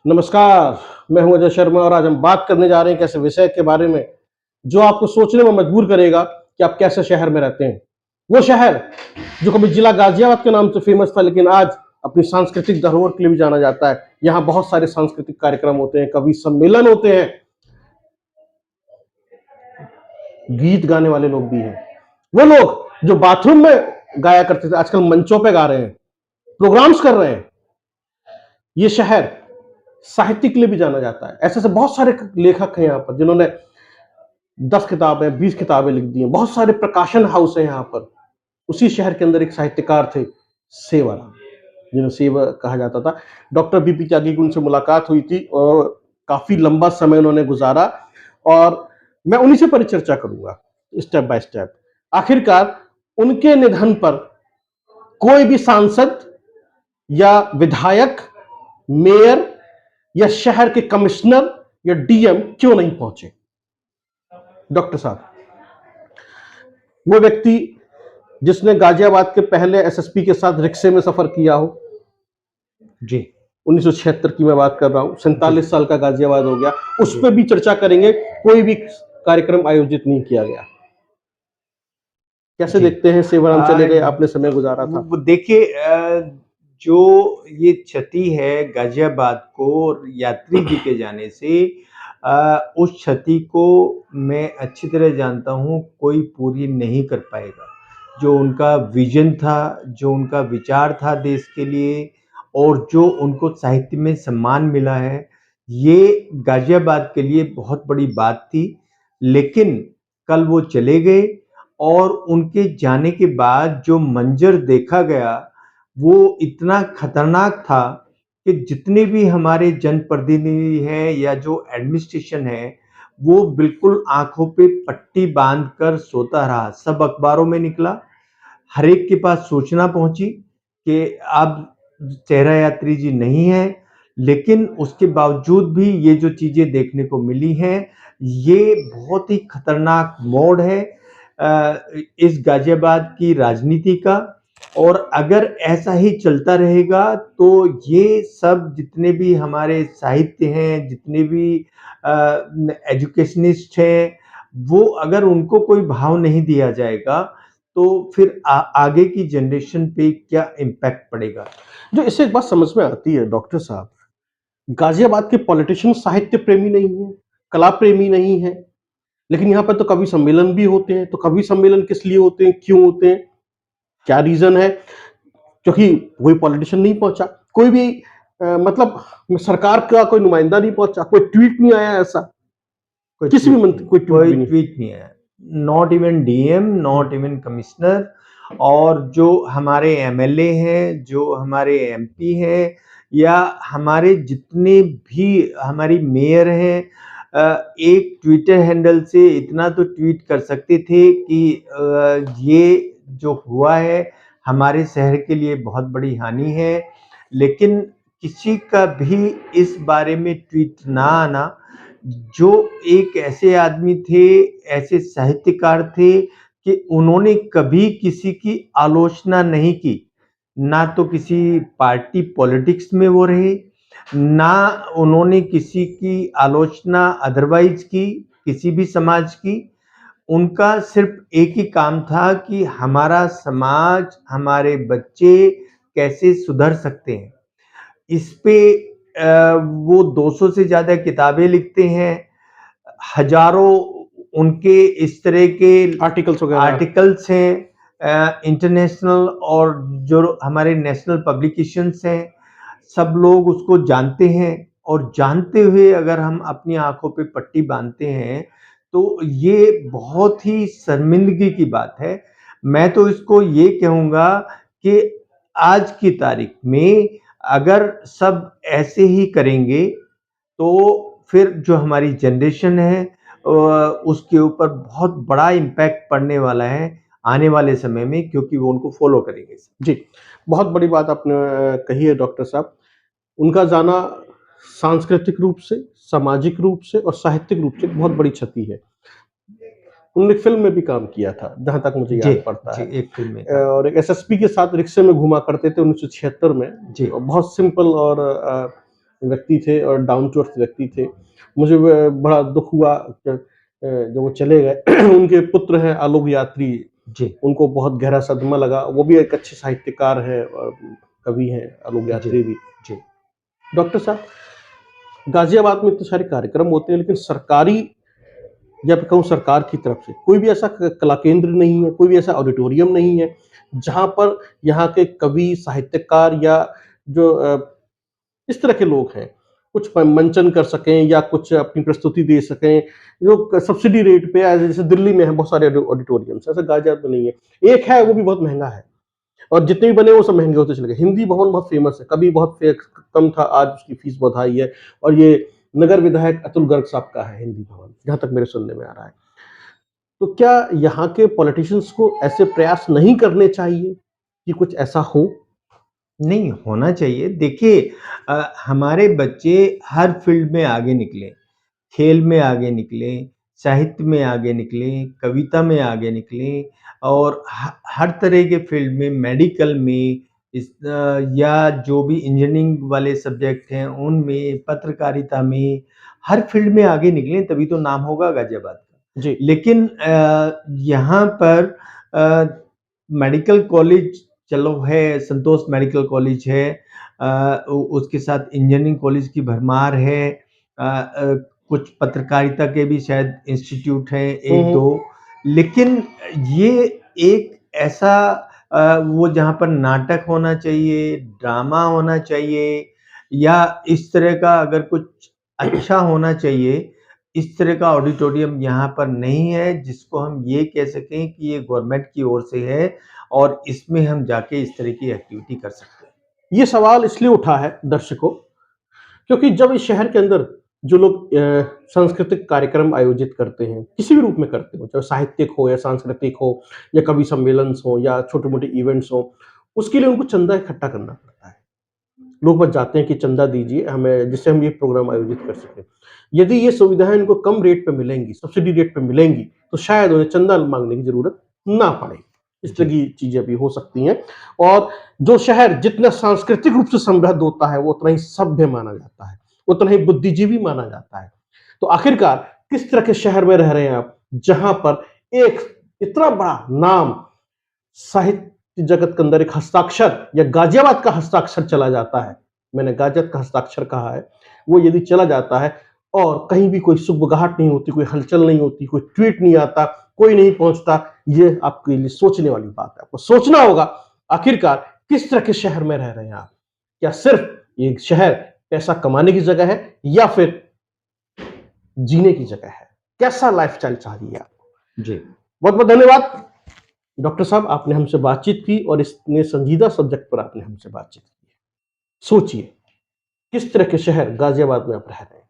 नमस्कार, मैं हूं अजय शर्मा और आज हम बात करने जा रहे हैं एक ऐसे विषय के बारे में जो आपको सोचने में मजबूर करेगा कि आप कैसे शहर में रहते हैं। वो शहर जो कभी जिला गाजियाबाद के नाम से फेमस था, लेकिन आज अपनी सांस्कृतिक धरोहर के लिए भी जाना जाता है। यहाँ बहुत सारे सांस्कृतिक कार्यक्रम होते हैं, कवि सम्मेलन होते हैं, गीत गाने वाले लोग भी हैं। वो लोग जो बाथरूम में गाया करते थे, आजकल मंचों पे गा रहे हैं, प्रोग्राम्स कर रहे हैं। ये शहर साहित्य के लिए भी जाना जाता है। ऐसे ऐसे बहुत सारे लेखक हैं यहाँ पर जिन्होंने 10 किताबें, 20 किताबें लिख दी हैं। बहुत सारे प्रकाशन हाउस हैं यहाँ पर। उसी शहर के अंदर एक साहित्यकार थे, सेवाराम, जिन्हें सेवा कहा जाता था। डॉक्टर बीपी त्यागी की उनसे मुलाकात हुई थी और काफी लंबा समय उन्होंने गुजारा, और मैं उन्हीं से परिचर्चा करूंगा स्टेप बाय स्टेप। आखिरकार उनके निधन पर कोई भी सांसद या विधायक, मेयर या शहर के कमिश्नर या डीएम क्यों नहीं पहुंचे? डॉक्टर साहब, वो व्यक्ति जिसने गाजियाबाद के पहले एसएसपी के साथ रिक्शे में सफर किया हो। जी 1976 की मैं बात कर रहा हूं, 47 साल का गाजियाबाद हो गया। उस पर भी चर्चा करेंगे। कोई भी कार्यक्रम आयोजित नहीं किया गया। कैसे देखते हैं? सेवाराम चले गए, आपने समय गुजारा था। देखिए, जो ये क्षति है गाजियाबाद को यात्री जी के जाने से, उस क्षति को मैं अच्छी तरह जानता हूँ, कोई पूरी नहीं कर पाएगा। जो उनका विजन था, जो उनका विचार था देश के लिए, और जो उनको साहित्य में सम्मान मिला है, ये गाजियाबाद के लिए बहुत बड़ी बात थी। लेकिन कल वो चले गए और उनके जाने के बाद जो मंजर देखा गया वो इतना खतरनाक था कि जितने भी हमारे जनप्रतिनिधि हैं या जो एडमिनिस्ट्रेशन है, वो बिल्कुल आंखों पे पट्टी बांधकर सोता रहा। सब अखबारों में निकला, हर एक के पास सूचना पहुंची कि अब चेहरा यात्री जी नहीं है। लेकिन उसके बावजूद भी ये जो चीजें देखने को मिली हैं, ये बहुत ही खतरनाक मोड़ है इस गाजियाबाद की राजनीति का। और अगर ऐसा ही चलता रहेगा तो ये सब जितने भी हमारे साहित्य हैं, जितने भी एजुकेशनिस्ट हैं, वो अगर उनको कोई भाव नहीं दिया जाएगा तो फिर आगे की जनरेशन पे क्या इम्पैक्ट पड़ेगा। जो इससे एक बात समझ में आती है डॉक्टर साहब, गाजियाबाद के पॉलिटिशियन साहित्य प्रेमी नहीं है, कला प्रेमी नहीं है, लेकिन यहाँ पर तो कवि सम्मेलन भी होते हैं। तो कवि सम्मेलन किस लिए होते हैं, क्यों होते हैं, क्या रीजन है? क्योंकि कोई पॉलिटिशियन नहीं पहुंचा, कोई भी मतलब सरकार का कोई नुमाइंदा नहीं पहुंचा, कोई ट्वीट नहीं आया ऐसा, किसी भी मंत्री कोई ट्वीट नहीं आया, not even DM, not even commissioner. और जो हमारे एमएलए हैं, जो हमारे एमपी हैं, या हमारे जितने भी हमारी मेयर हैं, एक ट्विटर हैंडल से इतना तो ट्वीट कर सकते थे कि ये जो हुआ है हमारे शहर के लिए बहुत बड़ी हानि है। लेकिन किसी का भी इस बारे में ट्वीट ना आना, जो एक ऐसे आदमी थे, ऐसे साहित्यकार थे कि उन्होंने कभी किसी की आलोचना नहीं की, ना तो किसी पार्टी पॉलिटिक्स में वो रहे, ना उन्होंने किसी की आलोचना अदरवाइज की, किसी भी समाज की। उनका सिर्फ एक ही काम था कि हमारा समाज, हमारे बच्चे कैसे सुधर सकते हैं। इस पे वो 200 से ज़्यादा किताबें लिखते हैं, हजारों उनके इस तरह के आर्टिकल्स हैं, इंटरनेशनल और जो हमारे नेशनल पब्लिकेशंस हैं, सब लोग उसको जानते हैं। और जानते हुए अगर हम अपनी आंखों पे पट्टी बांधते हैं तो ये बहुत ही शर्मिंदगी की बात है। मैं तो इसको ये कहूँगा कि आज की तारीख में अगर सब ऐसे ही करेंगे तो फिर जो हमारी जनरेशन है उसके ऊपर बहुत बड़ा इम्पैक्ट पड़ने वाला है आने वाले समय में, क्योंकि वो उनको फॉलो करेंगे। जी, बहुत बड़ी बात आपने कही है डॉक्टर साहब। उनका जाना सांस्कृतिक रूप से, सामाजिक रूप से और साहित्यिक रूप से बहुत बड़ी क्षति है। उन्होंने फिल्म में भी काम किया था, जहां तक मुझे याद पड़ता है। एक फिल्म में और एक एसएसपी के साथ रिक्शे में घुमा करते थे 1976 में। जी, बहुत सिंपल और व्यक्ति थे और डाउन टू अर्थ व्यक्ति थे। मुझे बड़ा दुख हुआ जब वो चले गए। उनके पुत्र हैं आलोक यात्री, जी, उनको बहुत गहरा सदमा लगा। वो भी एक अच्छे साहित्यकार हैं और कवि हैं आलोक जी, यात्री भी। जी, डॉक्टर साहब, गाज़ियाबाद में इतने सारे कार्यक्रम होते हैं, लेकिन सरकारी या फिर कहूँ सरकार की तरफ से कोई भी ऐसा कला केंद्र नहीं है, कोई भी ऐसा ऑडिटोरियम नहीं है, जहाँ पर यहाँ के कवि, साहित्यकार या जो इस तरह के लोग हैं, कुछ मंचन कर सकें या कुछ अपनी प्रस्तुति दे सकें, जो सब्सिडी रेट पे जैसे दिल्ली में है बहुत सारे ऑडिटोरियम्स, ऐसा गाज़ियाबाद में नहीं है। एक है, वो भी बहुत महँगा है और जितने भी बने वो सब महँगे होते चले गए। हिंदी भवन बहुत फेमस है, कभी बहुत कम था, आज उसकी फीस बहुत हाई है और ये नगर विधायक अतुल गर्ग साहब का है हिंदी भवन, जहाँ तक मेरे सुनने में आ रहा है। तो क्या यहाँ के पॉलिटिशियंस को ऐसे प्रयास नहीं करने चाहिए कि कुछ ऐसा हो? नहीं होना चाहिए। देखिए हमारे बच्चे हर फ़ील्ड में आगे निकले, खेल में आगे निकले, साहित्य में आगे निकले, कविता में आगे निकले और हर तरह के फ़ील्ड में मेडिकल में या जो भी इंजीनियरिंग वाले सब्जेक्ट हैं उनमें, पत्रकारिता में, हर फ़ील्ड में आगे निकले तभी तो नाम होगा गाज़ियाबाद का। जी। लेकिन यहाँ पर मेडिकल कॉलेज चलो है, संतोष मेडिकल कॉलेज है उसके साथ इंजीनियरिंग कॉलेज की भरमार है कुछ पत्रकारिता के भी शायद इंस्टीट्यूट हैं हुँ, एक हुँ। दो लेकिन ये एक ऐसा वो जहाँ पर नाटक होना चाहिए, ड्रामा होना चाहिए या इस तरह का अगर कुछ अच्छा होना चाहिए, इस तरह का ऑडिटोरियम यहाँ पर नहीं है जिसको हम ये कह सकें कि ये गवर्नमेंट की ओर से है और इसमें हम जाके इस तरह की एक्टिविटी कर सकते हैं। ये सवाल इसलिए उठा है दर्शकों, क्योंकि जब इस शहर के अंदर जो लोग सांस्कृतिक कार्यक्रम आयोजित करते हैं, किसी भी रूप में करते हो, चाहे साहित्यिक हो या सांस्कृतिक हो या कवि सम्मेलन हो या छोटे-मोटे इवेंट्स हो, उसके लिए उनको चंदा इकट्ठा करना पड़ता है। लोग बस जाते हैं कि चंदा दीजिए हमें, जिससे हम ये प्रोग्राम आयोजित कर सकें। यदि ये सुविधाएँ इनको कम रेट पे मिलेंगी, सब्सिडी रेट पे मिलेंगी, तो शायद उन्हें चंदा माँगने की ज़रूरत ना पड़े। इस तरह जी, की चीज़ें भी हो सकती हैं और जो शहर जितना सांस्कृतिक रूप से समृद्ध होता है, वो उतना ही सभ्य माना जाता है, उतना ही बुद्धिजीवी माना जाता है। तो आखिरकार किस तरह के शहर में रह रहे हैं आप, जहाँ पर एक इतना बड़ा नाम साहित्य जगत के अंदर एक हस्ताक्षर या गाज़ियाबाद का हस्ताक्षर चला जाता है, मैंने गाज़ियाबाद का हस्ताक्षर कहा है, वो यदि चला जाता है और कहीं भी कोई सुगबुगाहट नहीं होती, कोई हलचल नहीं होती, कोई ट्वीट नहीं आता, कोई नहीं पहुँचता, ये आपके लिए सोचने वाली बात है। आपको सोचना होगा, आखिरकार किस तरह के शहर में रह रहे हैं आप? क्या सिर्फ़ ये शहर पैसा कमाने की जगह है या फिर जीने की जगह है? कैसा लाइफ़स्टाइल चाहिए आपको? जी। बहुत-बहुत धन्यवाद। डॉक्टर साहब, आपने हमसे बातचीत की और इतने संजीदा सब्जेक्ट पर आपने हमसे बातचीत की। सोचिए, किस तरह के शहर गाज़ियाबाद में आप रह रहे हैं।